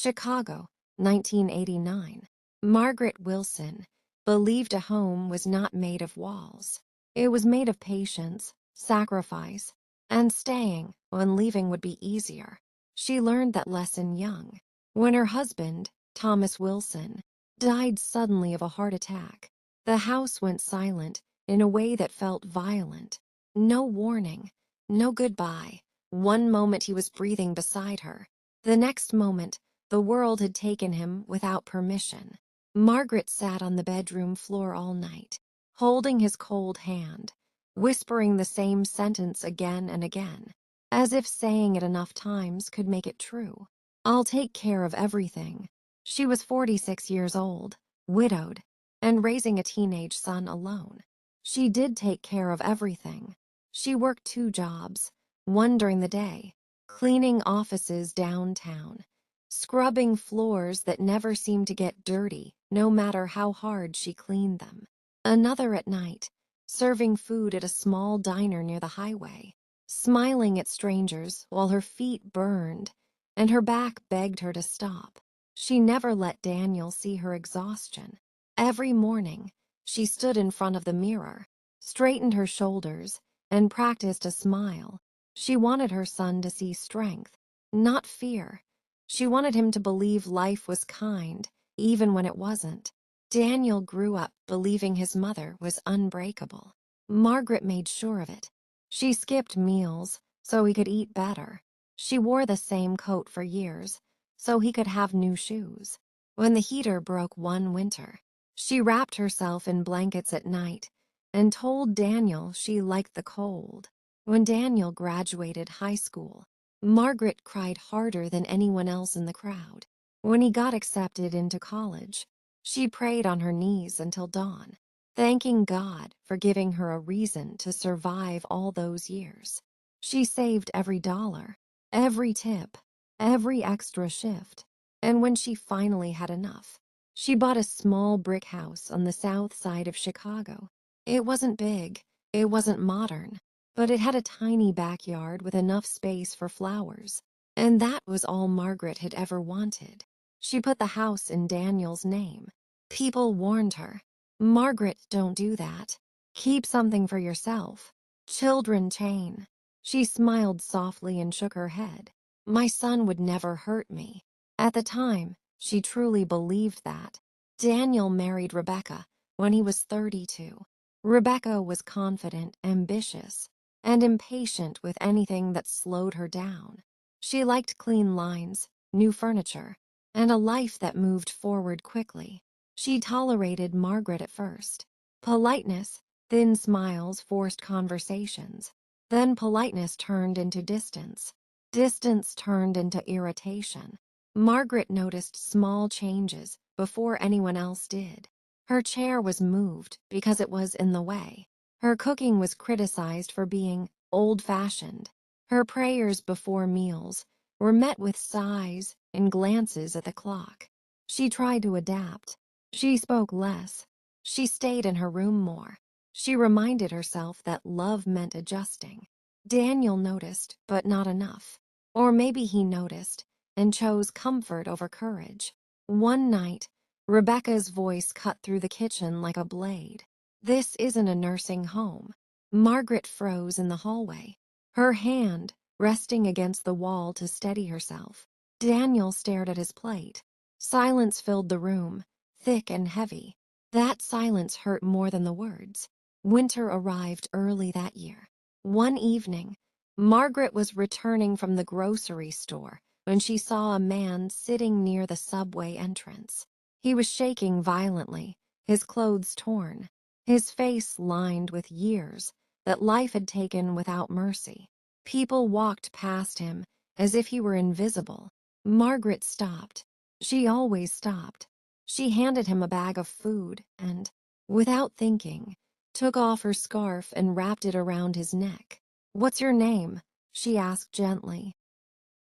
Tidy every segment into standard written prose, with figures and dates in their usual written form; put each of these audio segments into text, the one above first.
Chicago, 1989. Margaret Wilson believed a home was not made of walls. It was made of patience, sacrifice, and staying when leaving would be easier. She learned that lesson young, when her husband, Thomas Wilson, died suddenly of a heart attack. The house went silent in a way that felt violent. No warning, no goodbye. One moment he was breathing beside her. The next moment, the world had taken him without permission. Margaret sat on the bedroom floor all night, holding his cold hand, whispering the same sentence again and again, as if saying it enough times could make it true. "I'll take care of everything." She was 46 years old, widowed, and raising a teenage son alone. She did take care of everything. She worked 2 jobs, one during the day, cleaning offices downtown, scrubbing floors that never seemed to get dirty no matter how hard she cleaned them. Another at night, serving food at a small diner near the highway, smiling at strangers while her feet burned and her back begged her to stop. She never let Daniel see her exhaustion. Every morning, she stood in front of the mirror, straightened her shoulders, and practiced a smile. She wanted her son to see strength, not fear. She wanted him to believe life was kind, even when it wasn't. Daniel grew up believing his mother was unbreakable. Margaret made sure of it. She skipped meals so he could eat better. She wore the same coat for years so he could have new shoes. When the heater broke one winter, she wrapped herself in blankets at night and told Daniel she liked the cold. When Daniel graduated high school, Margaret cried harder than anyone else in the crowd. When he got accepted into college, she prayed on her knees until dawn, thanking God for giving her a reason to survive all those years. She saved every dollar, every tip, every extra shift, and when she finally had enough, she bought a small brick house on the south side of Chicago. It wasn't big, it wasn't modern, but it had a tiny backyard with enough space for flowers, and that was all Margaret had ever wanted. She put the house in Daniel's name. People warned her, "Margaret, don't do that. Keep something for yourself. Children chain." She smiled softly and shook her head. "My son would never hurt me." At the time, she truly believed that. Daniel married Rebecca when he was 32. Rebecca was confident, ambitious, and impatient with anything that slowed her down. She liked clean lines, new furniture, and a life that moved forward quickly. She tolerated Margaret at first. Politeness, thin smiles, forced conversations. Then politeness turned into distance. Distance turned into irritation. Margaret noticed small changes before anyone else did. Her chair was moved because it was in the way. Her cooking was criticized for being old-fashioned. Her prayers before meals were met with sighs and glances at the clock. She tried to adapt. She spoke less. She stayed in her room more. She reminded herself that love meant adjusting. Daniel noticed, but not enough. Or maybe he noticed and chose comfort over courage. One night, Rebecca's voice cut through the kitchen like a blade. "This isn't a nursing home." Margaret froze in the hallway, her hand resting against the wall to steady herself. Daniel stared at his plate. Silence filled the room, thick and heavy. That silence hurt more than the words. Winter arrived early that year. One evening, Margaret was returning from the grocery store when she saw a man sitting near the subway entrance. He was shaking violently, his clothes torn, his face lined with years that life had taken without mercy. People walked past him as if he were invisible. Margaret stopped. She always stopped. She handed him a bag of food and, without thinking, took off her scarf and wrapped it around his neck. "What's your name?" she asked gently.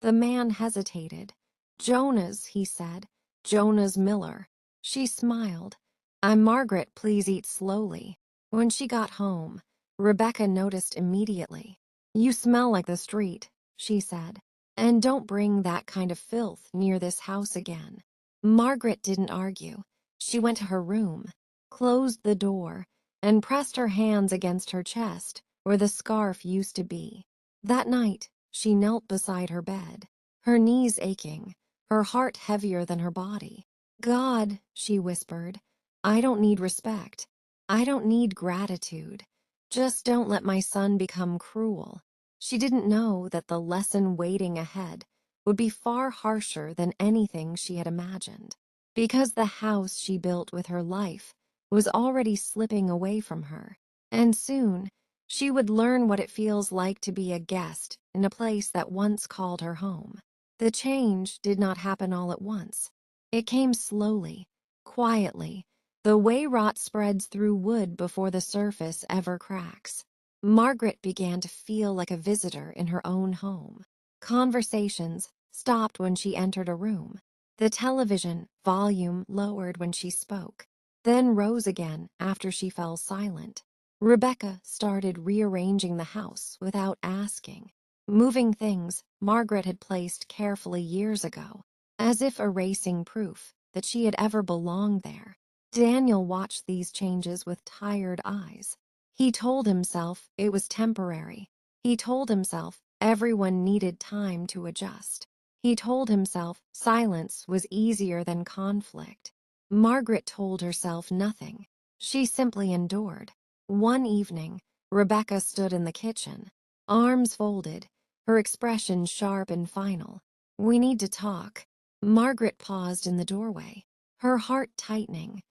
The man hesitated. "Jonas," he said. "Jonas Miller." She smiled. "I'm Margaret, please eat slowly." When she got home, Rebecca noticed immediately. "You smell like the street," she said. And don't bring that kind of filth near this house again." Margaret didn't argue. She went to her room, closed the door, and pressed her hands against her chest where the scarf used to be. That night, she knelt beside her bed, her knees aching, her heart heavier than her body. "God," she whispered, "I don't need respect. I don't need gratitude. Just don't let my son become cruel." She didn't know that the lesson waiting ahead would be far harsher than anything she had imagined, because the house she built with her life was already slipping away from her, and soon she would learn what it feels like to be a guest in a place that once called her home. The change did not happen all at once. It came slowly, quietly, the way rot spreads through wood before the surface ever cracks. Margaret began to feel like a visitor in her own home. Conversations stopped when she entered a room. The television volume lowered when she spoke, then rose again after she fell silent. Rebecca started rearranging the house without asking, moving things Margaret had placed carefully years ago, as if erasing proof that she had ever belonged there. Daniel watched these changes with tired eyes. He told himself it was temporary. He told himself everyone needed time to adjust. He told himself silence was easier than conflict. Margaret told herself nothing. She simply endured. One evening, Rebecca stood in the kitchen, arms folded, her expression sharp and final. "We need to talk." Margaret paused in the doorway, her heart tightening.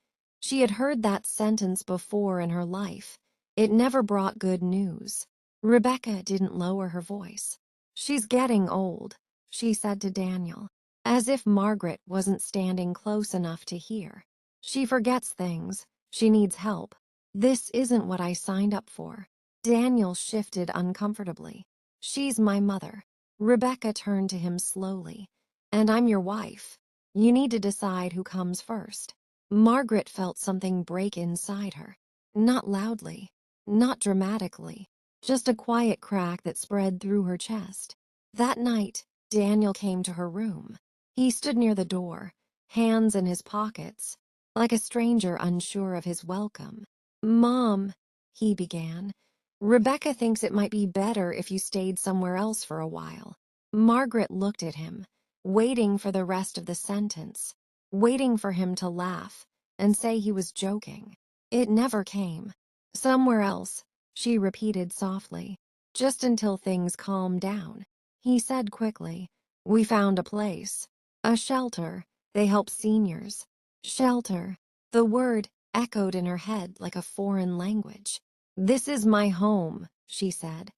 She had heard that sentence before in her life. It never brought good news. Rebecca didn't lower her voice. "She's getting old," she said to Daniel, as if Margaret wasn't standing close enough to hear. "She forgets things. She needs help. This isn't what I signed up for." Daniel shifted uncomfortably. "She's my mother." Rebecca turned to him slowly. "And I'm your wife. You need to decide who comes first." Margaret felt something break inside her. Not loudly, not dramatically, just a quiet crack that spread through her chest. That night, Daniel came to her room. He stood near the door, hands in his pockets, like a stranger unsure of his welcome. "Mom," he began, "Rebecca thinks it might be better if you stayed somewhere else for a while." Margaret looked at him, waiting for the rest of the sentence, waiting for him to laugh and say he was joking. It never came. "Somewhere else," she repeated softly, "just until things calm down." He said quickly, "We found a place. A shelter. They help seniors." Shelter. The word echoed in her head like a foreign language. "This is my home," she said.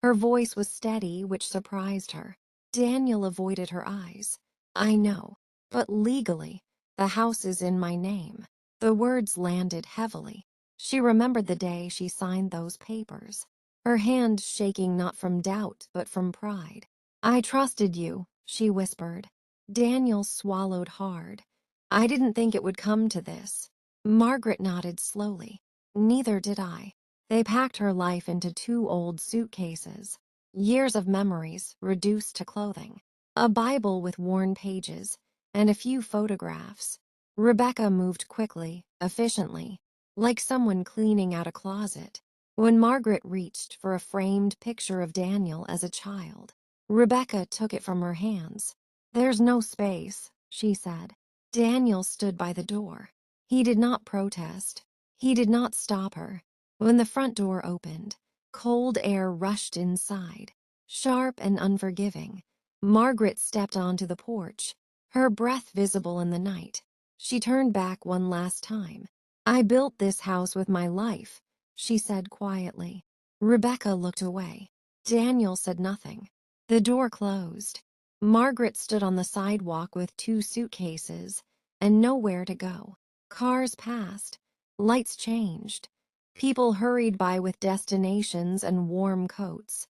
Her voice was steady, which surprised her. Daniel avoided her eyes. "I know, but legally, the house is in my name." The words landed heavily. She remembered the day she signed those papers, her hand shaking not from doubt but from pride. "I trusted you," she whispered. Daniel swallowed hard. "I didn't think it would come to this." Margaret nodded slowly. "Neither did I." They packed her life into 2 old suitcases, years of memories reduced to clothing, a Bible with worn pages, and a few photographs. Rebecca moved quickly, efficiently, like someone cleaning out a closet. When Margaret reached for a framed picture of Daniel as a child, Rebecca took it from her hands. "There's no space," she said. Daniel stood by the door. He did not protest. He did not stop her. When the front door opened, cold air rushed inside, sharp and unforgiving. Margaret stepped onto the porch, her breath visible in the night. She turned back one last time. "I built this house with my life," she said quietly. Rebecca looked away. Daniel said nothing. The door closed. Margaret stood on the sidewalk with 2 suitcases and nowhere to go. Cars passed. Lights changed. People hurried by with destinations and warm coats.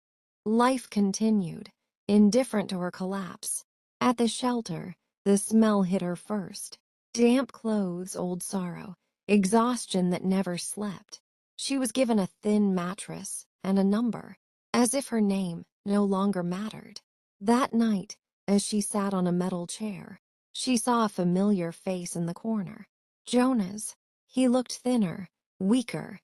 Life continued, indifferent to her collapse. At the shelter, the smell hit her first. Damp clothes, old sorrow, exhaustion that never slept. She was given a thin mattress and a number, as if her name no longer mattered. That night, as she sat on a metal chair, she saw a familiar face in the corner. Jonah's. He looked thinner, weaker.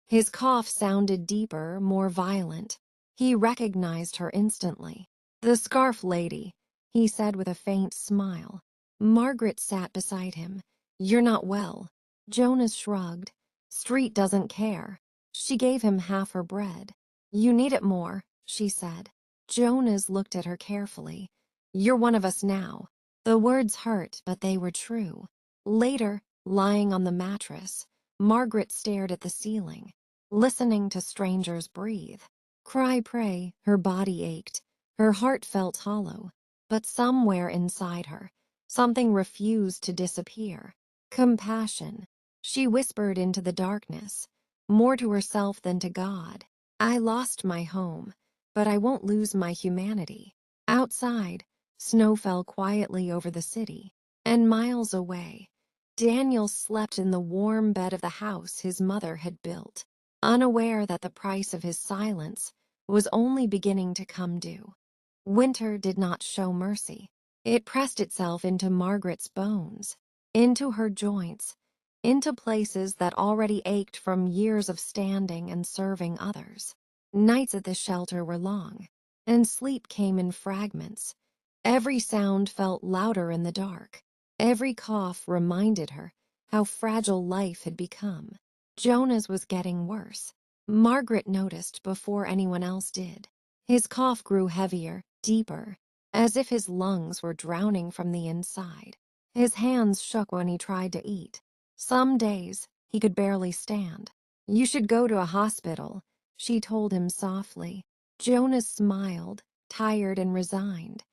His cough sounded deeper, more violent. He recognized her instantly. "The scarf lady," he said with a faint smile. Margaret sat beside him. "You're not well." Jonas shrugged. "Street doesn't care." She gave him half her bread. "You need it more," she said. Jonas looked at her carefully. "You're one of us now." The words hurt, but they were true. Later, lying on the mattress, Margaret stared at the ceiling, listening to strangers breathe. Cry pray, her body ached. Her heart felt hollow. But somewhere inside her, something refused to disappear. Compassion. She whispered into the darkness, more to herself than to God. "I lost my home, but I won't lose my humanity." Outside, snow fell quietly over the city, and miles away, Daniel slept in the warm bed of the house his mother had built, unaware that the price of his silence was only beginning to come due. Winter did not show mercy. It pressed itself into Margaret's bones, into her joints, into places that already ached from years of standing and serving others. Nights at the shelter were long, and sleep came in fragments. Every sound felt louder in the dark. Every cough reminded her how fragile life had become. Jonah's was getting worse. Margaret noticed before anyone else did. His cough grew heavier, deeper, as if his lungs were drowning from the inside. His hands shook when he tried to eat. Some days, he could barely stand. "You should go to a hospital," she told him softly. Jonas smiled, tired and resigned.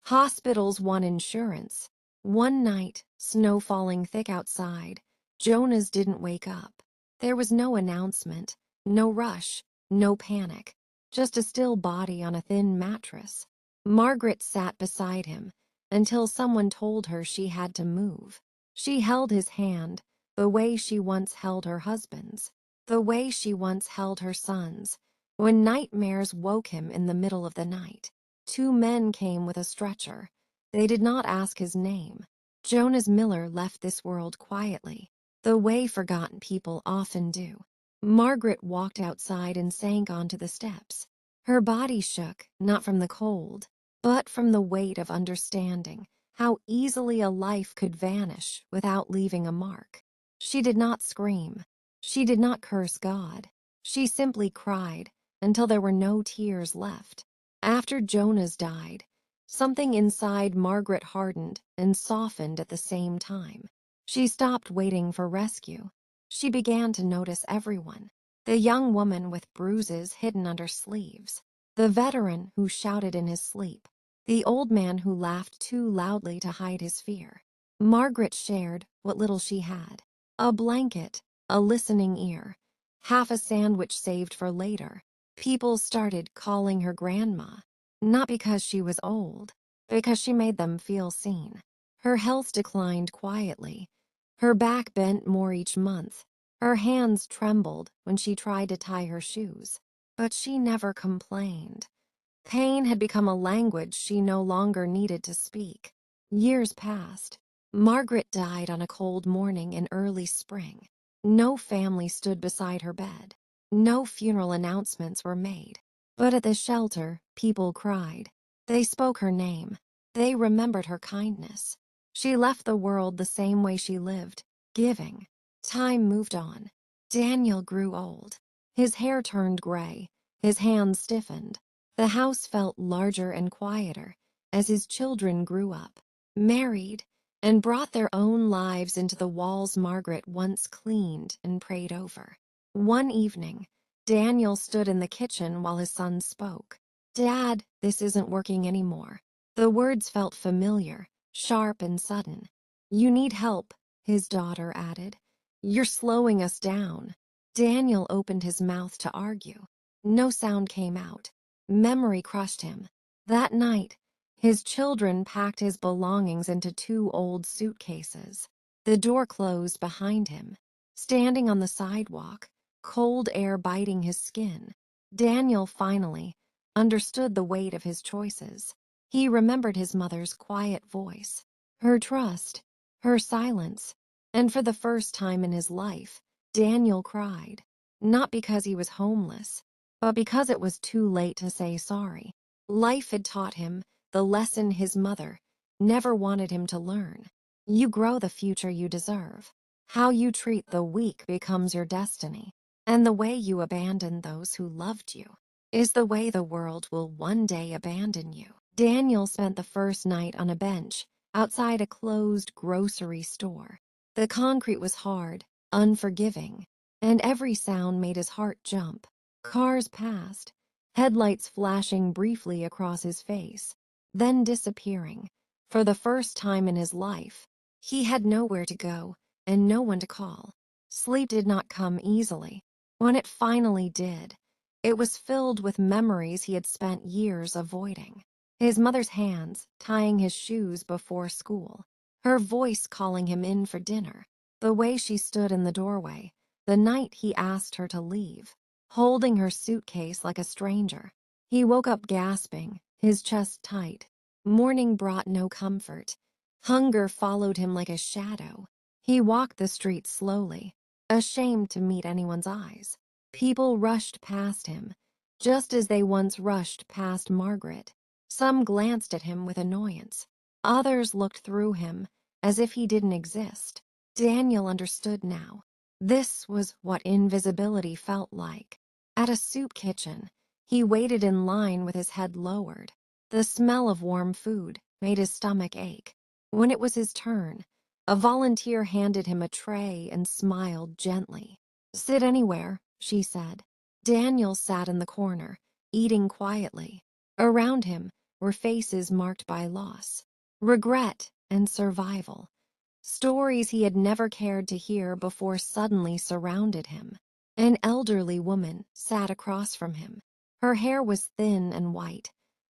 Hospitals want insurance. One night, snow falling thick outside, Jonas didn't wake up. There was no announcement, no rush, no panic, just a still body on a thin mattress. Margaret sat beside him until someone told her she had to move. She held his hand, the way she once held her husband's, the way she once held her son's, when nightmares woke him in the middle of the night. Two men came with a stretcher. They did not ask his name. Jonas Miller left this world quietly, the way forgotten people often do. Margaret walked outside and sank onto the steps. Her body shook, not from the cold, but from the weight of understanding how easily a life could vanish without leaving a mark. She did not scream. She did not curse God. She simply cried until there were no tears left. After Jonas died, something inside Margaret hardened and softened at the same time. She stopped waiting for rescue. She began to notice everyone. The young woman with bruises hidden under sleeves. The veteran who shouted in his sleep. The old man who laughed too loudly to hide his fear. Margaret shared what little she had. A blanket, a listening ear, half a sandwich saved for later. People started calling her grandma, not because she was old, because she made them feel seen. Her health declined quietly. Her back bent more each month. Her hands trembled when she tried to tie her shoes. But she never complained. Pain had become a language she no longer needed to speak. Years passed. Margaret died on a cold morning in early spring. No family stood beside her bed. No funeral announcements were made. But at the shelter, people cried. They spoke her name. They remembered her kindness. She left the world the same way she lived, giving. Time moved on. Daniel grew old. His hair turned gray. His hands stiffened. The house felt larger and quieter as his children grew up, married, and brought their own lives into the walls Margaret once cleaned and prayed over. One evening, Daniel stood in the kitchen while his son spoke. "Dad, this isn't working anymore." The words felt familiar, sharp and sudden. "You need help," his daughter added. "You're slowing us down." Daniel opened his mouth to argue. No sound came out. Memory crushed him. That night, his children packed his belongings into two old suitcases. The door closed behind him. Standing on the sidewalk, cold air biting his skin, Daniel finally understood the weight of his choices. He remembered his mother's quiet voice, her trust, her silence, and for the first time in his life, Daniel cried, not because he was homeless, but because it was too late to say sorry. Life had taught him the lesson his mother never wanted him to learn. You grow the future you deserve. How you treat the weak becomes your destiny, and the way you abandon those who loved you is the way the world will one day abandon you. Daniel spent the first night on a bench outside a closed grocery store. The concrete was hard, unforgiving, and every sound made his heart jump. Cars passed, headlights flashing briefly across his face, then disappearing. For the first time in his life, he had nowhere to go and no one to call. Sleep did not come easily. When it finally did, it was filled with memories he had spent years avoiding. His mother's hands tying his shoes before school, her voice calling him in for dinner, the way she stood in the doorway the night he asked her to leave, holding her suitcase like a stranger. He woke up gasping, his chest tight. Morning brought no comfort. Hunger followed him like a shadow. He walked the streets slowly, ashamed to meet anyone's eyes. People rushed past him, just as they once rushed past Margaret. Some glanced at him with annoyance. Others looked through him, as if he didn't exist. Daniel understood now. This was what invisibility felt like. At a soup kitchen, he waited in line with his head lowered. The smell of warm food made his stomach ache. When it was his turn, a volunteer handed him a tray and smiled gently. "Sit anywhere," she said. Daniel sat in the corner, eating quietly. Around him were faces marked by loss, regret, and survival. Stories he had never cared to hear before suddenly surrounded him. An elderly woman sat across from him. Her hair was thin and white.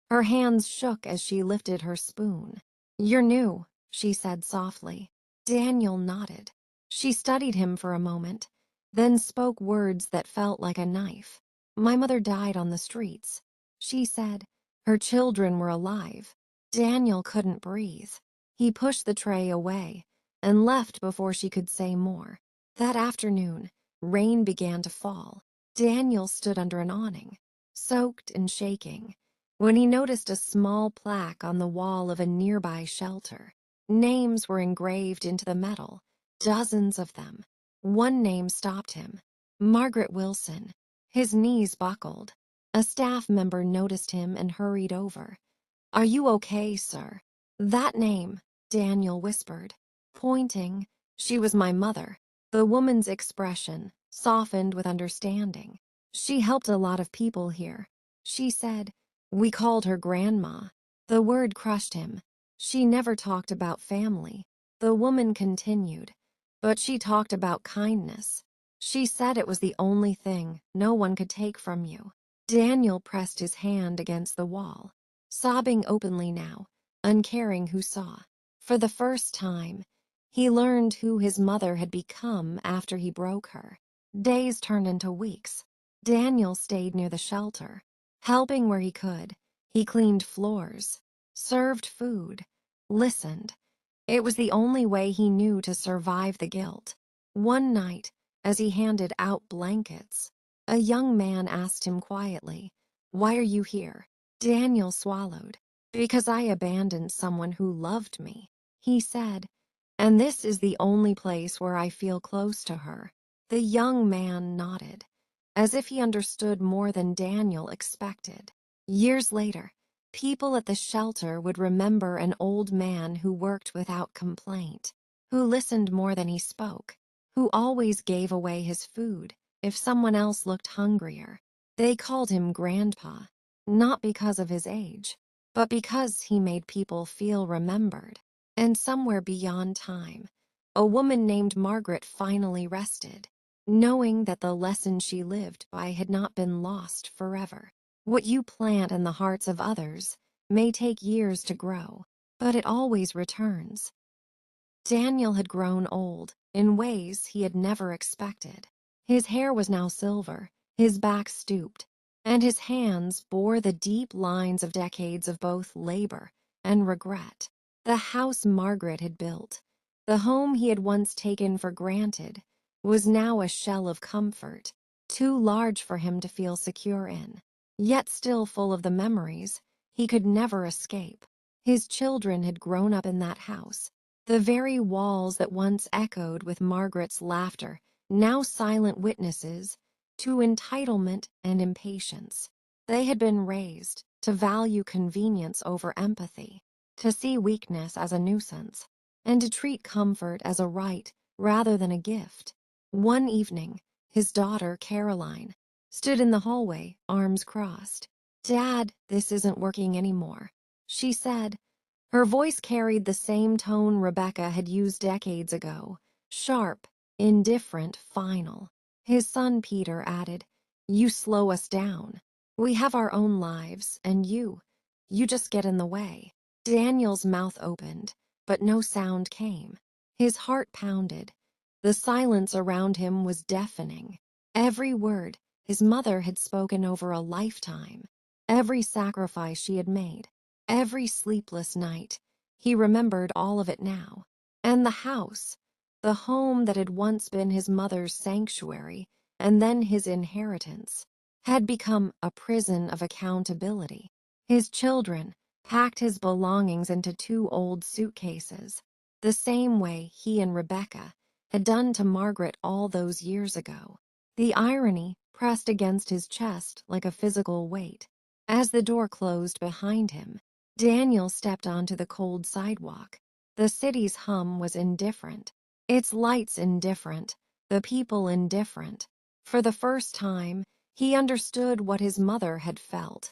Her hands shook as she lifted her spoon. "You're new," she said softly. Daniel nodded. She studied him for a moment, then spoke words that felt like a knife. "My mother died on the streets," she said. Her children were alive. Daniel couldn't breathe. He pushed the tray away and left before she could say more. That afternoon, rain began to fall. Daniel stood under an awning, soaked and shaking, when he noticed a small plaque on the wall of a nearby shelter. Names were engraved into the metal, dozens of them. One name stopped him: Margaret Wilson. His knees buckled. A staff member noticed him and hurried over. "Are you okay, sir?" "That name," Daniel whispered, pointing. "She was my mother." The woman's expression softened with understanding. "She helped a lot of people here," she said. "We called her Grandma." The word crushed him. "She never talked about family," the woman continued, "but she talked about kindness. She said it was the only thing no one could take from you." Daniel pressed his hand against the wall, sobbing openly now, uncaring who saw. For the first time, he learned who his mother had become after he broke her. Days turned into weeks. Daniel stayed near the shelter, helping where he could. He cleaned floors, served food, listened. It was the only way he knew to survive the guilt. One night, as he handed out blankets, a young man asked him quietly, "Why are you here?" Daniel swallowed. "Because I abandoned someone who loved me," he said, "and this is the only place where I feel close to her." The young man nodded, as if he understood more than Daniel expected. Years later, people at the shelter would remember an old man who worked without complaint, who listened more than he spoke, who always gave away his food if someone else looked hungrier. They called him Grandpa, not because of his age, but because he made people feel remembered. And somewhere beyond time, a woman named Margaret finally rested, knowing that the lesson she lived by had not been lost forever. What you plant in the hearts of others may take years to grow, but it always returns. Daniel had grown old in ways he had never expected. His hair was now silver, his back stooped, and his hands bore the deep lines of decades of both labor and regret. The house Margaret had built, the home he had once taken for granted, was now a shell of comfort, too large for him to feel secure in, yet still full of the memories he could never escape. His children had grown up in that house, the very walls that once echoed with Margaret's laughter, now silent witnesses to entitlement and impatience. They had been raised to value convenience over empathy, to see weakness as a nuisance, and to treat comfort as a right rather than a gift. One evening, his daughter, Caroline, stood in the hallway, arms crossed. "Dad, this isn't working anymore," she said. Her voice carried the same tone Rebecca had used decades ago, sharp, indifferent, final. His son Peter added, "You slow us down. We have our own lives, and you just get in the way." Daniel's mouth opened, but no sound came. His heart pounded. The silence around him was deafening. Every word his mother had spoken over a lifetime, every sacrifice she had made, every sleepless night, he remembered all of it now. And the house, the home that had once been his mother's sanctuary and then his inheritance, had become a prison of accountability. His children packed his belongings into 2 old suitcases, the same way he and Rebecca had done to Margaret all those years ago. The irony pressed against his chest like a physical weight. As the door closed behind him, Daniel stepped onto the cold sidewalk. The city's hum was indifferent, its lights indifferent, the people indifferent. For the first time, he understood what his mother had felt,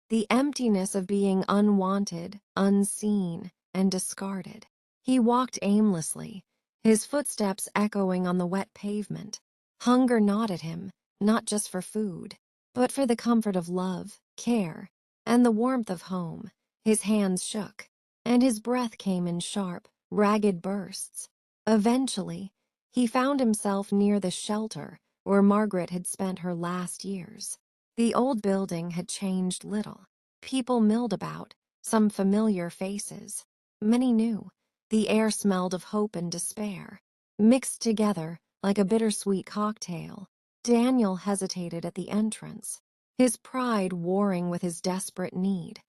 the emptiness of being unwanted, unseen, and discarded. He walked aimlessly, his footsteps echoing on the wet pavement. Hunger gnawed at him, not just for food, but for the comfort of love, care, and the warmth of home. His hands shook, and his breath came in sharp, ragged bursts. Eventually, he found himself near the shelter where Margaret had spent her last years. The old building had changed little. People milled about, some familiar faces. Many new. The air smelled of hope and despair, mixed together like a bittersweet cocktail. Daniel hesitated at the entrance, his pride warring with his desperate need.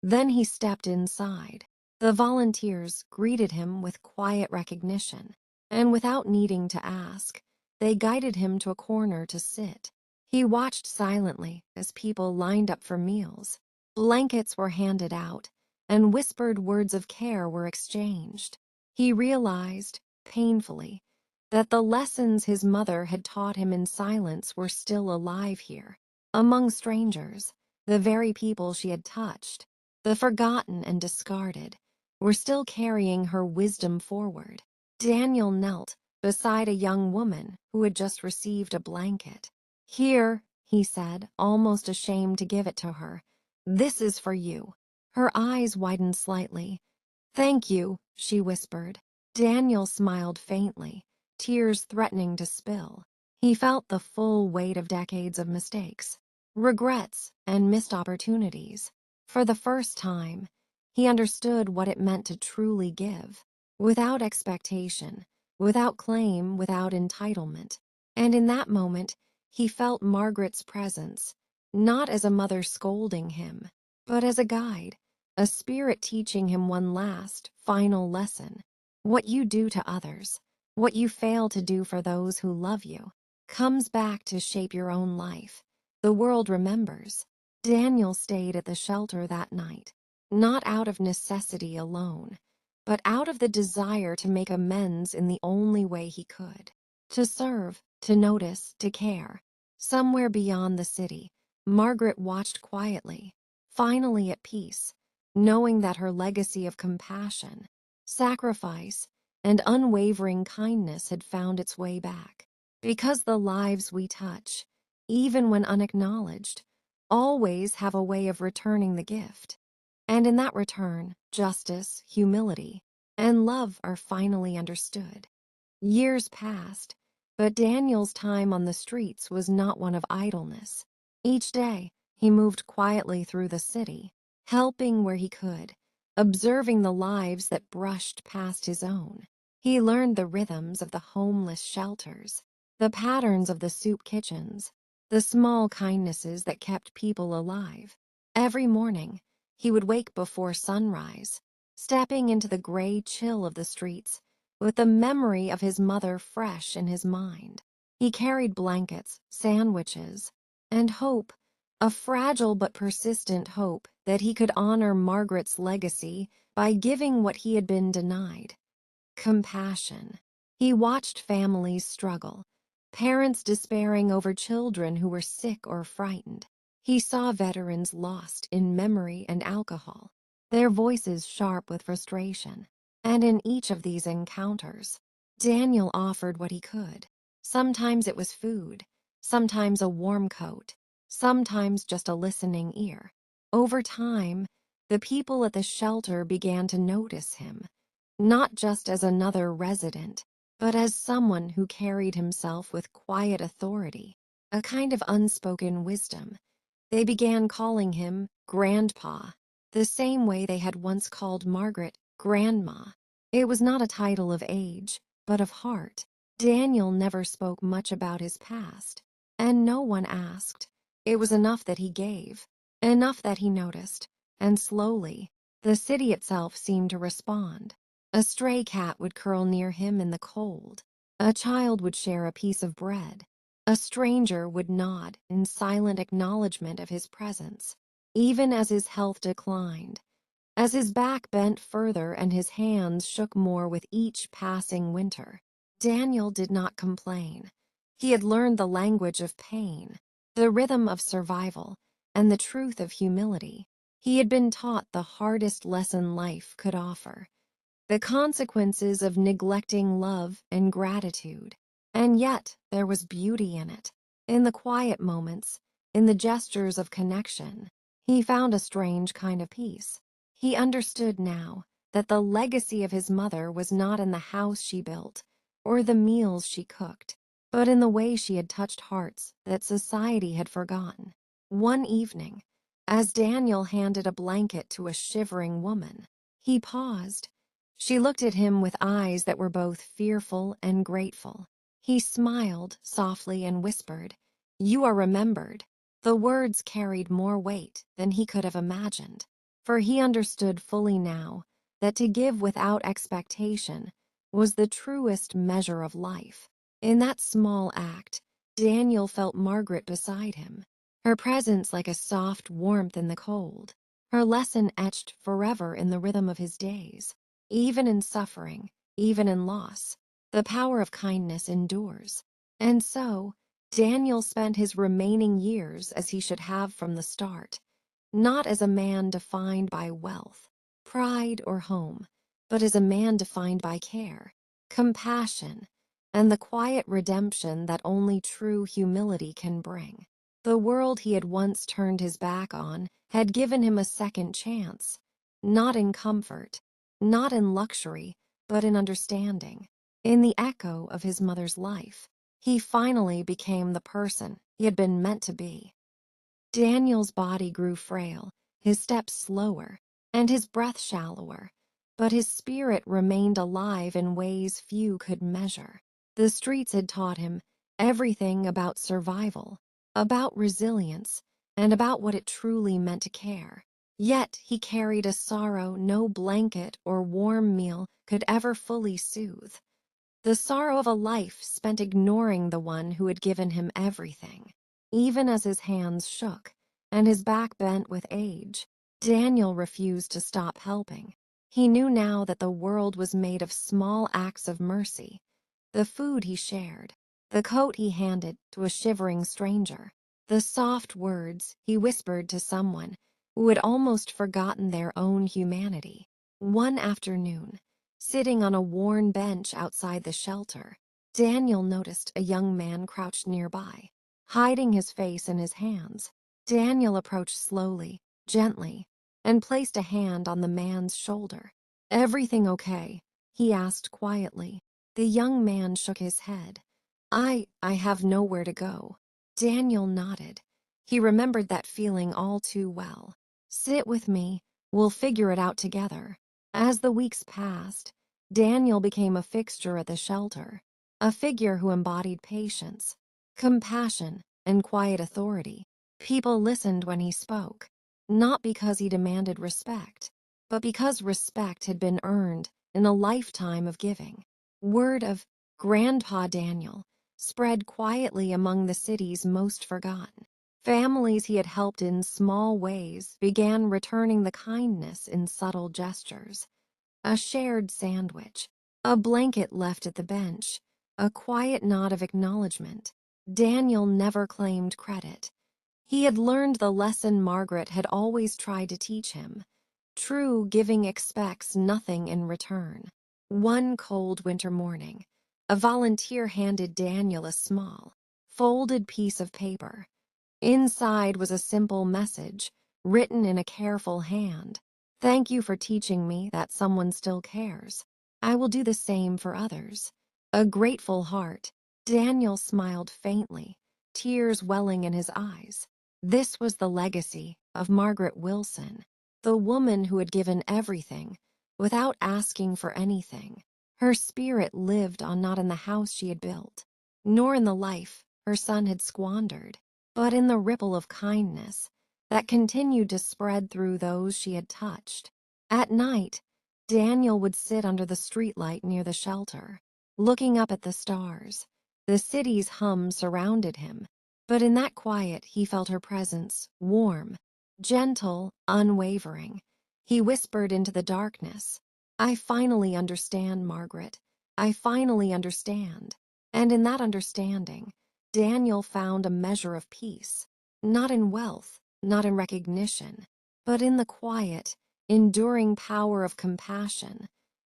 Then he stepped inside. The volunteers greeted him with quiet recognition, and without needing to ask, they guided him to a corner to sit. He watched silently as people lined up for meals. Blankets were handed out, and whispered words of care were exchanged. He realized, painfully, that the lessons his mother had taught him in silence were still alive here, among strangers. The very people she had touched, the forgotten and discarded, were still carrying her wisdom forward. Daniel knelt beside a young woman who had just received a blanket. "Here," he said, almost ashamed to give it to her. "This is for you." Her eyes widened slightly. "Thank you," she whispered. Daniel smiled faintly, tears threatening to spill. He felt the full weight of decades of mistakes, regrets, and missed opportunities. For the first time, he understood what it meant to truly give, without expectation, without claim, without entitlement. And in that moment, he felt Margaret's presence, not as a mother scolding him, but as a guide, a spirit teaching him one last, final lesson. What you do to others, what you fail to do for those who love you, comes back to shape your own life. The world remembers. Daniel stayed at the shelter that night, not out of necessity alone, but out of the desire to make amends in the only way he could. To serve, to notice, to care. Somewhere beyond the city, Margaret watched quietly, finally at peace, knowing that her legacy of compassion, sacrifice, and unwavering kindness had found its way back. Because the lives we touch, even when unacknowledged, always have a way of returning the gift. And in that return, justice, humility, and love are finally understood. Years passed, but Daniel's time on the streets was not one of idleness. Each day, He moved quietly through the city, helping where he could, observing the lives that brushed past his own. He learned the rhythms of the homeless shelters, the patterns of the soup kitchens, the small kindnesses that kept people alive. Every morning, he would wake before sunrise, stepping into the gray chill of the streets, with the memory of his mother fresh in his mind. He carried blankets, sandwiches, and hope, a fragile but persistent hope that he could honor Margaret's legacy by giving what he had been denied: compassion. He watched families struggle, parents despairing over children who were sick or frightened. He saw veterans lost in memory and alcohol, their voices sharp with frustration. And in each of these encounters, Daniel offered what he could. Sometimes it was food, sometimes a warm coat, sometimes just a listening ear. Over time, the people at the shelter began to notice him, not just as another resident, but as someone who carried himself with quiet authority, a kind of unspoken wisdom. They began calling him Grandpa, the same way they had once called Margaret Grandma. It was not a title of age, but of heart. Daniel never spoke much about his past, and no one asked. It was enough that he gave, enough that he noticed, and slowly, the city itself seemed to respond. A stray cat would curl near him in the cold. A child would share a piece of bread. A stranger would nod in silent acknowledgement of his presence. Even as his health declined, as his back bent further and his hands shook more with each passing winter, Daniel did not complain. He had learned the language of pain, the rhythm of survival, and the truth of humility. He had been taught the hardest lesson life could offer: the consequences of neglecting love and gratitude. And yet there was beauty in it. In the quiet moments, in the gestures of connection, he found a strange kind of peace. He understood now that the legacy of his mother was not in the house she built or the meals she cooked, but in the way she had touched hearts that society had forgotten. One evening, as Daniel handed a blanket to a shivering woman, he paused. She looked at him with eyes that were both fearful and grateful. He smiled softly and whispered, "You are remembered." The words carried more weight than he could have imagined, for he understood fully now that to give without expectation was the truest measure of life. In that small act, Daniel felt Margaret beside him, her presence like a soft warmth in the cold, her lesson etched forever in the rhythm of his days. Even in suffering, even in loss, the power of kindness endures. And so, Daniel spent his remaining years as he should have from the start, not as a man defined by wealth, pride, or home, but as a man defined by care, compassion, and the quiet redemption that only true humility can bring. The world he had once turned his back on had given him a second chance, not in comfort, not in luxury, but in understanding. In the echo of his mother's life, he finally became the person he had been meant to be. Daniel's body grew frail, his steps slower, and his breath shallower, but his spirit remained alive in ways few could measure. The streets had taught him everything about survival, about resilience, and about what it truly meant to care. Yet he carried a sorrow no blanket or warm meal could ever fully soothe: the sorrow of a life spent ignoring the one who had given him everything. Even as his hands shook and his back bent with age, Daniel refused to stop helping. He knew now that the world was made of small acts of mercy: the food he shared, the coat he handed to a shivering stranger, the soft words he whispered to someone who had almost forgotten their own humanity. One afternoon, sitting on a worn bench outside the shelter, Daniel noticed a young man crouched nearby, hiding his face in his hands. Daniel approached slowly, gently, and placed a hand on the man's shoulder. "Everything okay?" he asked quietly. The young man shook his head. I have nowhere to go." Daniel nodded. He remembered that feeling all too well. "Sit with me, we'll figure it out together." As the weeks passed, Daniel became a fixture at the shelter, a figure who embodied patience, compassion, and quiet authority. People listened when he spoke, not because he demanded respect, but because respect had been earned in a lifetime of giving. Word of Grandpa Daniel spread quietly among the city's most forgotten. Families he had helped in small ways began returning the kindness in subtle gestures. A shared sandwich, a blanket left at the bench, a quiet nod of acknowledgement. Daniel never claimed credit. He had learned the lesson Margaret had always tried to teach him. True giving expects nothing in return. One cold winter morning, a volunteer handed Daniel a small, folded piece of paper. Inside was a simple message, written in a careful hand. "Thank you for teaching me that someone still cares. I will do the same for others." A grateful heart. Daniel smiled faintly, tears welling in his eyes. This was the legacy of Margaret Wilson, the woman who had given everything without asking for anything. Her spirit lived on not in the house she had built, nor in the life her son had squandered, but in the ripple of kindness that continued to spread through those she had touched. At night, Daniel would sit under the streetlight near the shelter, looking up at the stars. The city's hum surrounded him, but in that quiet he felt her presence, warm, gentle, unwavering. He whispered into the darkness, "I finally understand, Margaret. I finally understand." And in that understanding, Daniel found a measure of peace, not in wealth, not in recognition, but in the quiet, enduring power of compassion,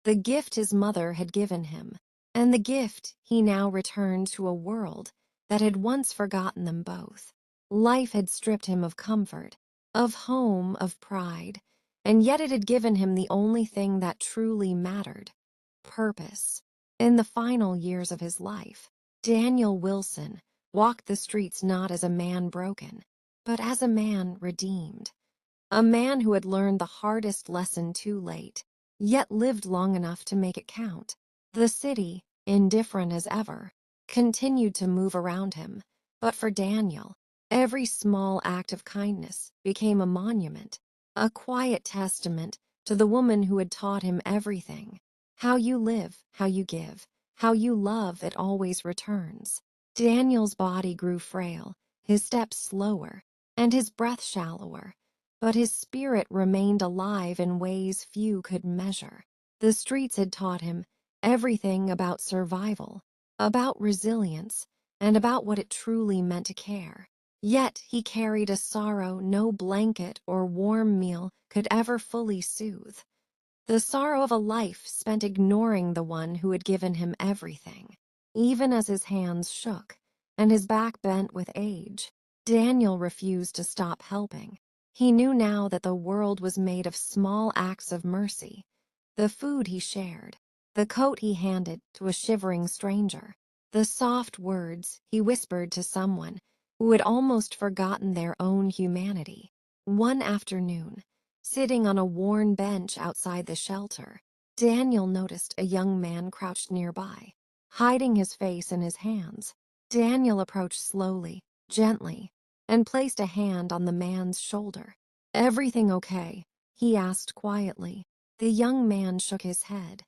the gift his mother had given him, and the gift he now returned to a world that had once forgotten them both. Life had stripped him of comfort, of home, of pride, and yet it had given him the only thing that truly mattered: purpose. In the final years of his life, Daniel Wilson walked the streets not as a man broken, but as a man redeemed. A man who had learned the hardest lesson too late, yet lived long enough to make it count. The city, indifferent as ever, continued to move around him, but for Daniel, every small act of kindness became a monument, a quiet testament to the woman who had taught him everything. How you live, how you give, how you love, it always returns. Daniel's body grew frail, his steps slower, and his breath shallower, but his spirit remained alive in ways few could measure. The streets had taught him everything about survival, about resilience, and about what it truly meant to care. Yet he carried a sorrow no blanket or warm meal could ever fully soothe. The sorrow of a life spent ignoring the one who had given him everything. Even as his hands shook and his back bent with age, Daniel refused to stop helping. He knew now that the world was made of small acts of mercy: the food he shared, the coat he handed to a shivering stranger, the soft words he whispered to someone who had almost forgotten their own humanity. One afternoon, sitting on a worn bench outside the shelter, Daniel noticed a young man crouched nearby, hiding his face in his hands. Daniel approached slowly, gently, and placed a hand on the man's shoulder. "Everything okay?" he asked quietly. The young man shook his head.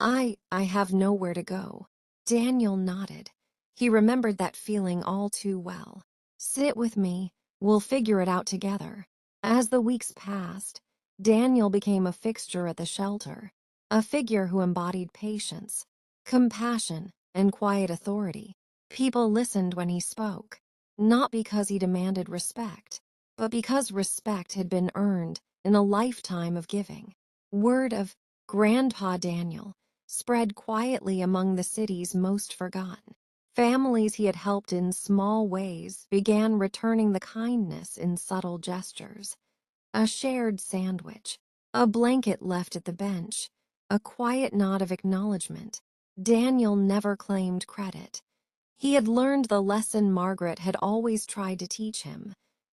I have nowhere to go." Daniel nodded. He remembered that feeling all too well. "Sit with me, we'll figure it out together." As the weeks passed, Daniel became a fixture at the shelter, a figure who embodied patience, compassion, and quiet authority. People listened when he spoke, not because he demanded respect, but because respect had been earned in a lifetime of giving. Word of Grandpa Daniel spread quietly among the city's most forgotten. Families he had helped in small ways began returning the kindness in subtle gestures. A shared sandwich, a blanket left at the bench, a quiet nod of acknowledgement. Daniel never claimed credit. He had learned the lesson Margaret had always tried to teach him.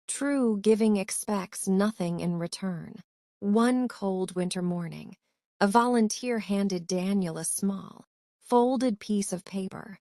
True giving expects nothing in return. One cold winter morning, a volunteer handed Daniel a small, folded piece of paper.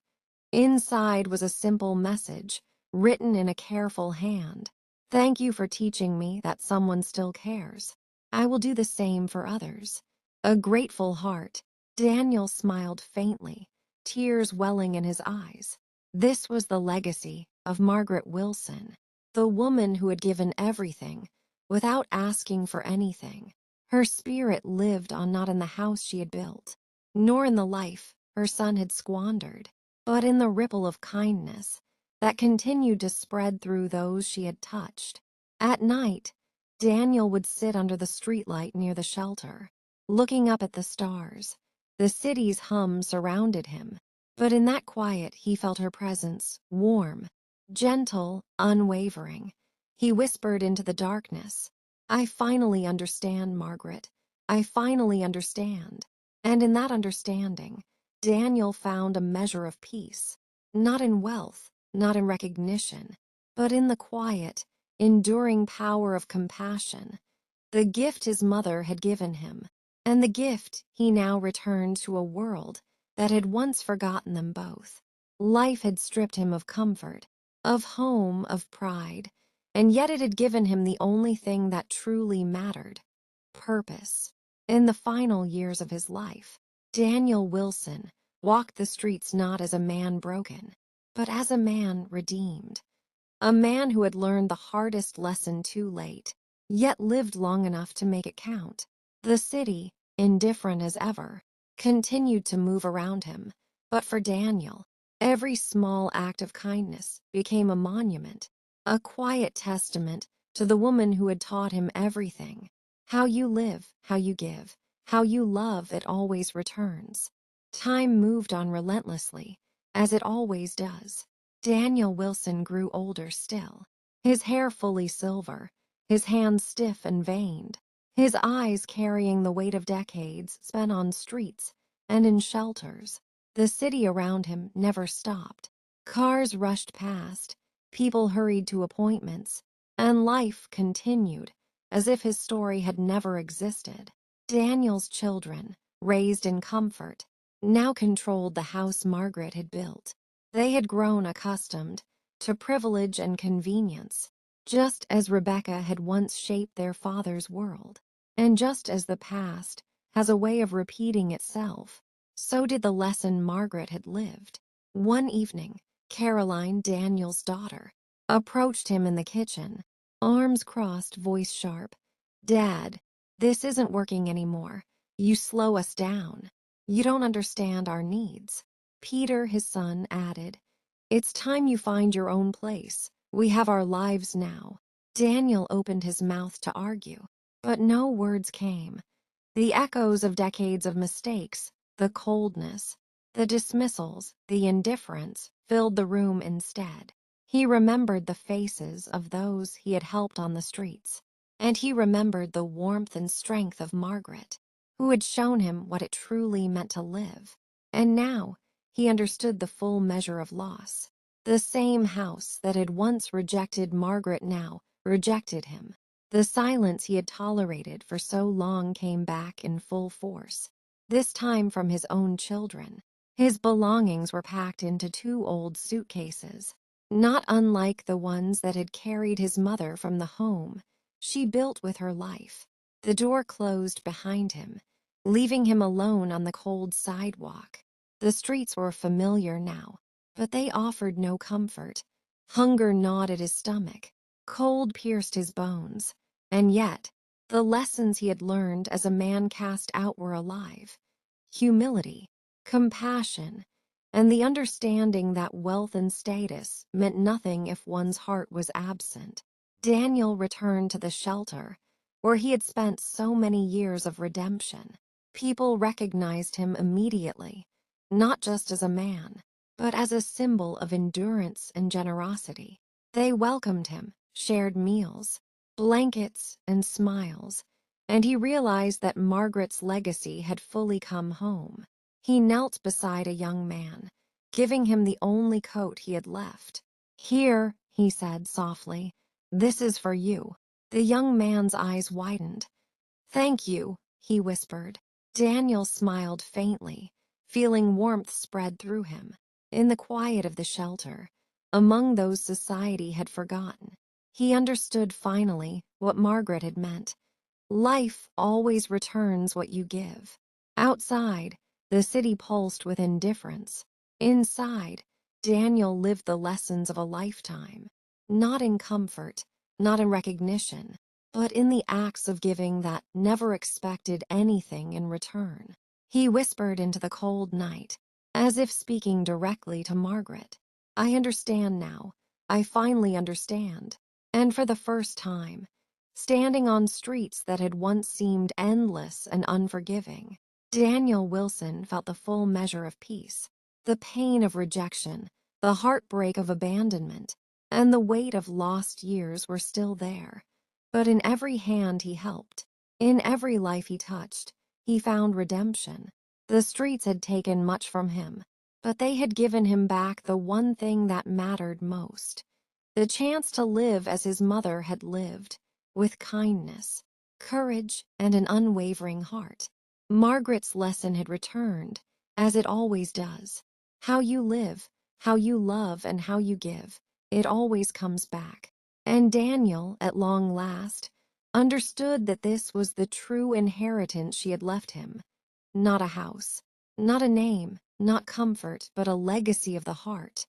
Inside was a simple message, written in a careful hand. Thank you for teaching me that someone still cares. I will do the same for others. A grateful heart, Daniel smiled faintly, tears welling in his eyes. This was the legacy of Margaret Wilson, the woman who had given everything, without asking for anything. Her spirit lived on not in the house she had built, nor in the life her son had squandered, but in the ripple of kindness that continued to spread through those she had touched. At night, Daniel would sit under the streetlight near the shelter, looking up at the stars. The city's hum surrounded him, but in that quiet he felt her presence, warm, gentle, unwavering. He whispered into the darkness, I finally understand, Margaret. I finally understand. And in that understanding, Daniel found a measure of peace, not in wealth, not in recognition, but in the quiet, enduring power of compassion, the gift his mother had given him, and the gift he now returned to a world that had once forgotten them both. Life had stripped him of comfort, of home, of pride, and yet it had given him the only thing that truly mattered: purpose. In the final years of his life, Daniel Wilson walked the streets not as a man broken, but as a man redeemed. A man who had learned the hardest lesson too late, yet lived long enough to make it count. The city, indifferent as ever, continued to move around him, but for Daniel, every small act of kindness became a monument, a quiet testament to the woman who had taught him everything. How you live, how you give, how you love, it always returns. Time moved on relentlessly, as it always does. Daniel Wilson grew older still, his hair fully silver, his hands stiff and veined, his eyes carrying the weight of decades spent on streets and in shelters. The city around him never stopped. Cars rushed past, people hurried to appointments, and life continued as if his story had never existed. Daniel's children, raised in comfort, now controlled the house Margaret had built. They had grown accustomed to privilege and convenience, just as Rebecca had once shaped their father's world. And just as the past has a way of repeating itself, so did the lesson Margaret had lived. One evening, Caroline, Daniel's daughter, approached him in the kitchen, arms crossed, voice sharp. Dad, this isn't working anymore. You slow us down. You don't understand our needs. Peter, his son, added, It's time you find your own place. We have our lives now. Daniel opened his mouth to argue, but no words came. The echoes of decades of mistakes, the coldness, the dismissals, the indifference, filled the room instead. He remembered the faces of those he had helped on the streets, and he remembered the warmth and strength of Margaret, who had shown him what it truly meant to live. And now he understood the full measure of loss. The same house that had once rejected Margaret now rejected him. The silence he had tolerated for so long came back in full force, this time from his own children. His belongings were packed into 2 old suitcases, not unlike the ones that had carried his mother from the home she built with her life. The door closed behind him, leaving him alone on the cold sidewalk. The streets were familiar now, but they offered no comfort. Hunger gnawed at his stomach, cold pierced his bones, and yet the lessons he had learned as a man cast out were alive. Humility, compassion, and the understanding that wealth and status meant nothing if one's heart was absent. Daniel returned to the shelter where he had spent so many years of redemption. People recognized him immediately, not just as a man, but as a symbol of endurance and generosity. They welcomed him, shared meals, blankets, and smiles, and he realized that Margaret's legacy had fully come home. He knelt beside a young man, giving him the only coat he had left. Here, he said softly, This is for you." The young man's eyes widened. "Thank you," he whispered. Daniel smiled faintly, feeling warmth spread through him. In the quiet of the shelter, among those society had forgotten, he understood finally what Margaret had meant. Life always returns what you give. Outside, the city pulsed with indifference. Inside, Daniel lived the lessons of a lifetime, not in comfort, not in recognition, but in the acts of giving that never expected anything in return. He whispered into the cold night, as if speaking directly to Margaret. "I understand now. I finally understand." And for the first time, standing on streets that had once seemed endless and unforgiving, Daniel Wilson felt the full measure of peace. The pain of rejection, the heartbreak of abandonment, and the weight of lost years were still there. But in every hand he helped, in every life he touched, he found redemption. The streets had taken much from him, but they had given him back the one thing that mattered most: the chance to live as his mother had lived, with kindness, courage, and an unwavering heart. Margaret's lesson had returned, as it always does. How you live, how you love, and how you give, it always comes back. And Daniel, at long last, understood that this was the true inheritance she had left him. Not a house, not a name, not comfort, but a legacy of the heart.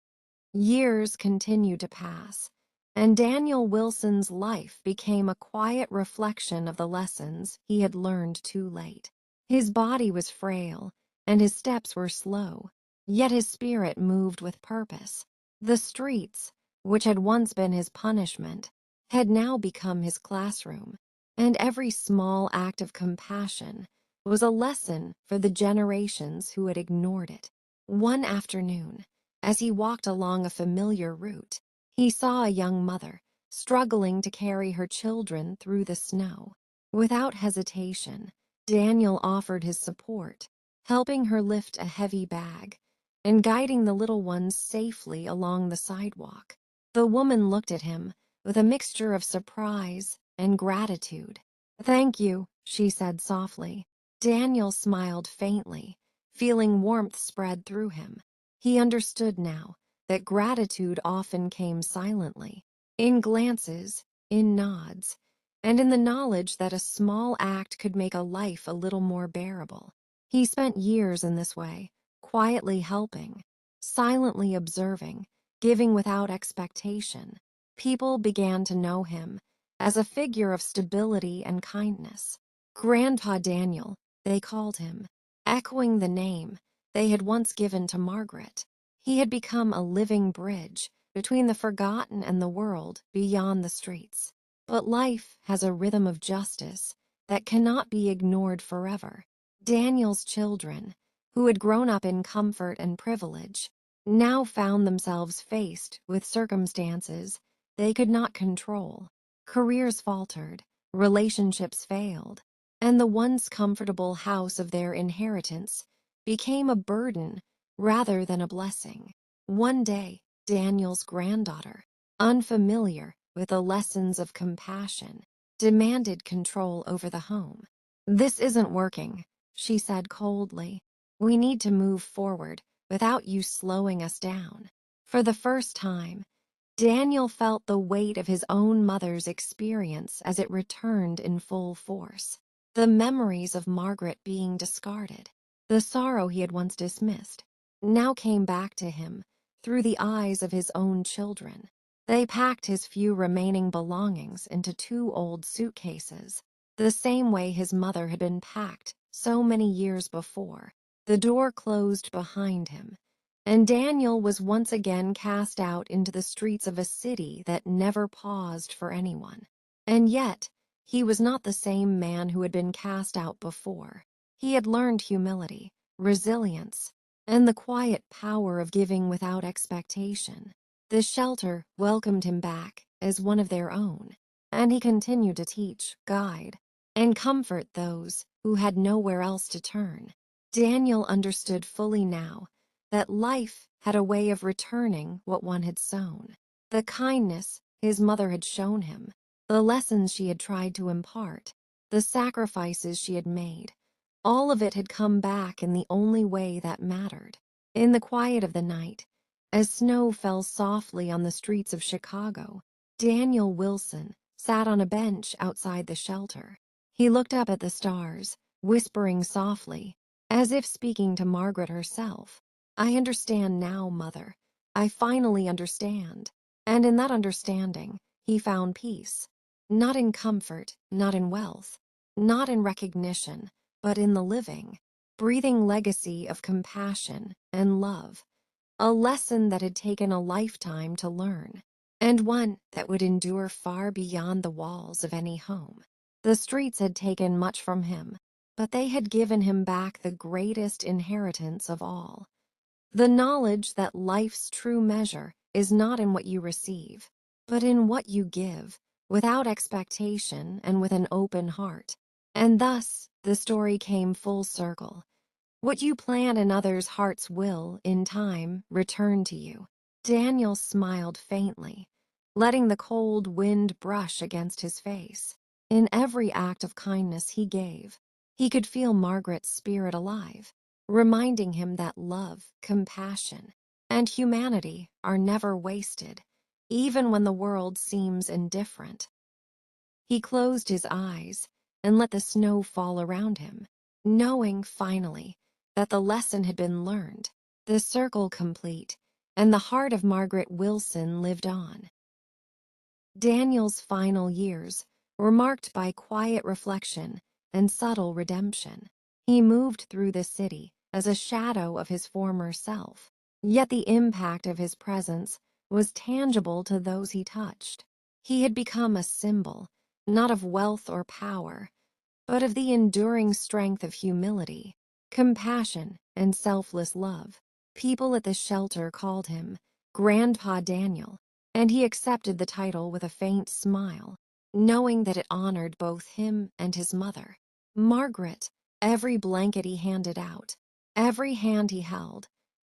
Years continued to pass, and Daniel Wilson's life became a quiet reflection of the lessons he had learned too late. His body was frail, and his steps were slow, yet his spirit moved with purpose. The streets, which had once been his punishment, had now become his classroom, and every small act of compassion was a lesson for the generations who had ignored it. One afternoon, as he walked along a familiar route, he saw a young mother struggling to carry her children through the snow. Without hesitation, Daniel offered his support, helping her lift a heavy bag and guiding the little ones safely along the sidewalk. The woman looked at him with a mixture of surprise and gratitude. "Thank you," she said softly. Daniel smiled faintly, feeling warmth spread through him. He understood now that gratitude often came silently, in glances, in nods, and in the knowledge that a small act could make a life a little more bearable. He spent years in this way, quietly helping, silently observing, giving without expectation. People began to know him as a figure of stability and kindness. Grandpa Daniel, they called him, echoing the name they had once given to Margaret. He had become a living bridge between the forgotten and the world beyond the streets. But life has a rhythm of justice that cannot be ignored forever. Daniel's children, who had grown up in comfort and privilege, now found themselves faced with circumstances they could not control. Careers faltered, relationships failed, and the once comfortable house of their inheritance became a burden rather than a blessing. One day, Daniel's granddaughter, unfamiliar with the lessons of compassion, demanded control over the home. "This isn't working," she said coldly. "We need to move forward without you slowing us down." For the first time, Daniel felt the weight of his own mother's experience as it returned in full force. The memories of Margaret being discarded, the sorrow he had once dismissed, now came back to him through the eyes of his own children. They packed his few remaining belongings into 2 old suitcases, the same way his mother had been packed so many years before. The door closed behind him, and Daniel was once again cast out into the streets of a city that never paused for anyone. And yet, he was not the same man who had been cast out before. He had learned humility, resilience, and the quiet power of giving without expectation. The shelter welcomed him back as one of their own, and he continued to teach, guide, and comfort those who had nowhere else to turn. Daniel understood fully now that life had a way of returning what one had sown. The kindness his mother had shown him, the lessons she had tried to impart, the sacrifices she had made, all of it had come back in the only way that mattered. In the quiet of the night, as snow fell softly on the streets of Chicago, Daniel Wilson sat on a bench outside the shelter. He looked up at the stars, whispering softly, as if speaking to Margaret herself. "I understand now, Mother. I finally understand." And in that understanding, he found peace. Not in comfort, not in wealth, not in recognition, but in the living, breathing legacy of compassion and love. A lesson that had taken a lifetime to learn, and one that would endure far beyond the walls of any home. The streets had taken much from him, but they had given him back the greatest inheritance of all. The knowledge that life's true measure is not in what you receive, but in what you give, without expectation and with an open heart. And thus, the story came full circle. What you plant in others' hearts will, in time, return to you. Daniel smiled faintly, letting the cold wind brush against his face. In every act of kindness he gave, he could feel Margaret's spirit alive, reminding him that love, compassion, and humanity are never wasted, even when the world seems indifferent. He closed his eyes and let the snow fall around him, knowing, finally, that the lesson had been learned, the circle complete, and the heart of Margaret Wilson lived on. Daniel's final years were marked by quiet reflection and subtle redemption. He moved through the city as a shadow of his former self, yet the impact of his presence was tangible to those he touched. He had become a symbol, not of wealth or power, but of the enduring strength of humility, compassion, and selfless love. People at the shelter called him Grandpa Daniel, and he accepted the title with a faint smile, knowing that it honored both him and his mother. Margaret, every blanket he handed out, every hand he held,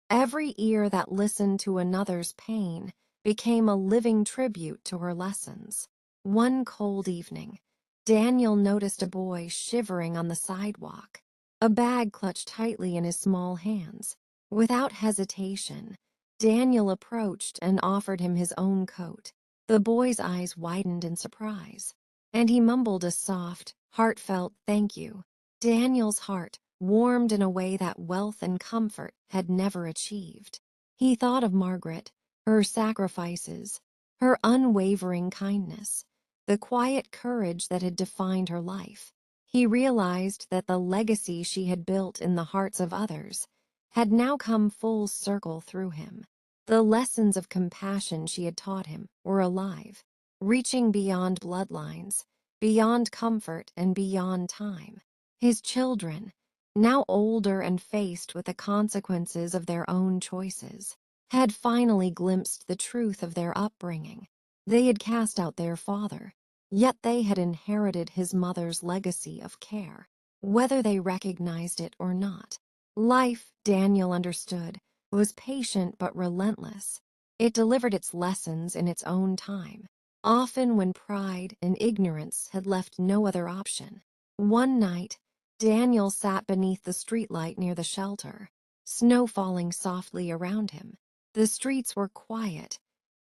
every ear that listened to another's pain became a living tribute to her lessons. One cold evening, Daniel noticed a boy shivering on the sidewalk, a bag clutched tightly in his small hands. Without hesitation, Daniel approached and offered him his own coat. The boy's eyes widened in surprise, and he mumbled a soft, heartfelt thank you. Daniel's heart warmed in a way that wealth and comfort had never achieved. He thought of Margaret, her sacrifices, her unwavering kindness, the quiet courage that had defined her life. He realized that the legacy she had built in the hearts of others had now come full circle through him. The lessons of compassion she had taught him were alive, reaching beyond bloodlines, beyond comfort, and beyond time. His children, now older and faced with the consequences of their own choices, had finally glimpsed the truth of their upbringing. They had cast out their father, yet they had inherited his mother's legacy of care, whether they recognized it or not. Life, Daniel understood, was patient but relentless. It delivered its lessons in its own time, often when pride and ignorance had left no other option. One night, Daniel sat beneath the streetlight near the shelter, snow falling softly around him. The streets were quiet,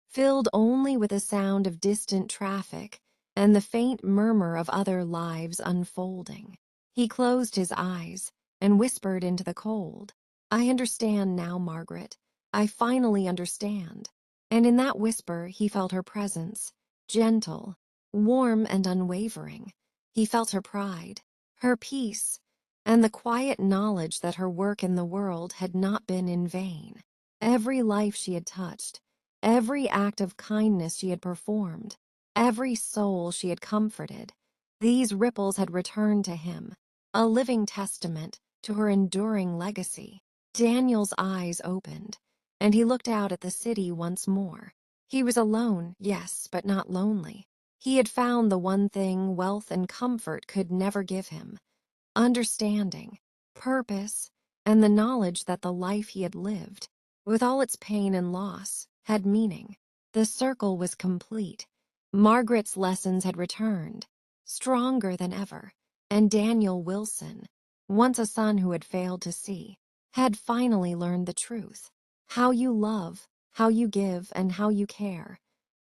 filled only with the sound of distant traffic and the faint murmur of other lives unfolding. He closed his eyes and whispered into the cold, "I understand now, Margaret. I finally understand." And in that whisper he felt her presence, gentle, warm, and unwavering. He felt her pride, her peace, and the quiet knowledge that her work in the world had not been in vain. Every life she had touched, every act of kindness she had performed, every soul she had comforted, these ripples had returned to him, a living testament to her enduring legacy. Daniel's eyes opened, and he looked out at the city once more. He was alone, yes, but not lonely. He had found the one thing wealth and comfort could never give him: understanding, purpose, and the knowledge that the life he had lived, with all its pain and loss, had meaning. The circle was complete, Margaret's lessons had returned, stronger than ever, and Daniel Wilson, once a son who had failed to see, had finally learned the truth. How you love, how you give, and how you care.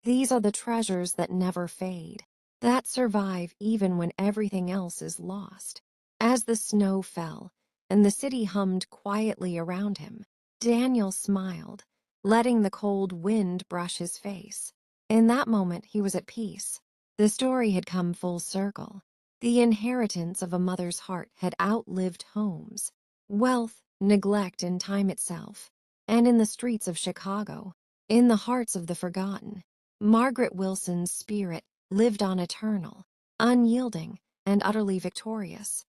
These are the treasures that never fade, that survive even when everything else is lost. As the snow fell and the city hummed quietly around him, Daniel smiled, letting the cold wind brush his face. In that moment, he was at peace. The story had come full circle. The inheritance of a mother's heart had outlived homes, wealth, neglect, and time itself. And in the streets of Chicago, in the hearts of the forgotten, Margaret Wilson's spirit lived on eternal, unyielding, and utterly victorious.